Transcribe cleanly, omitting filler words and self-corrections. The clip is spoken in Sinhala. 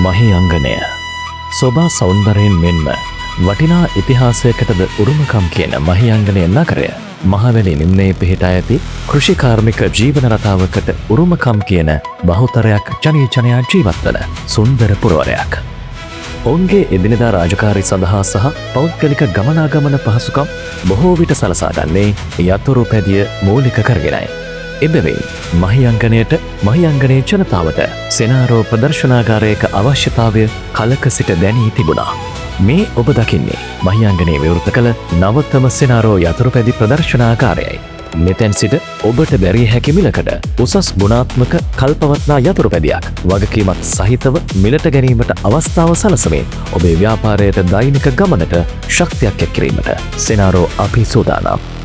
මහියංගනය සොබා සෞන්දරයෙන් මෙන්ම වටිනා ඉතිහාසයකටද උරුමකම් කියන මහියංගනය නගරය මහවැලි නිම්නයේ පිහිටා ඇති කෘෂිකාර්මික ජීවන රටාවකට උරුමකම් කියන බහුතරයක් ජනීජනයා ජීවත්වන සුන්දර පුරවරයක්. ඔවුන්ගේ එදිනෙදා රාජකාරී සඳහා සහ පෞද්ගලික ගමනාගමන පහසුකම් බොහෝ විට සලසා ගන්නේ යතුරු පැදිය මූලික කරගෙනයි. එබැවින් මහියංගනයට මහියංගනයේ ජනතාවට සෙනාරෝ ප්‍රදර්ශනාගාරයක අවශ්‍යතාවය කලක සිට දැනී තිබුණා. මේ ඔබ දකින්නේ මහියංගනයේ විවෘත කළ නවතම සෙනාරෝ යතුරුපැදි ප්‍රදර්ශනාගාරයයි. මෙතැන් සිට ඔබට බැරිය හැකි මිලකට උසස් ගුණාත්මක කල්පවත්නා යතුරුපැදියක් වගකීමත් සහිතව මිලට ගැනීමට අවස්ථාව සලසමින් ඔබේ ව්‍යාපාරයට දෛනික ගමනට ශක්තියක් එක් කිරීමට සෙනාරෝ අපි සූදානම්.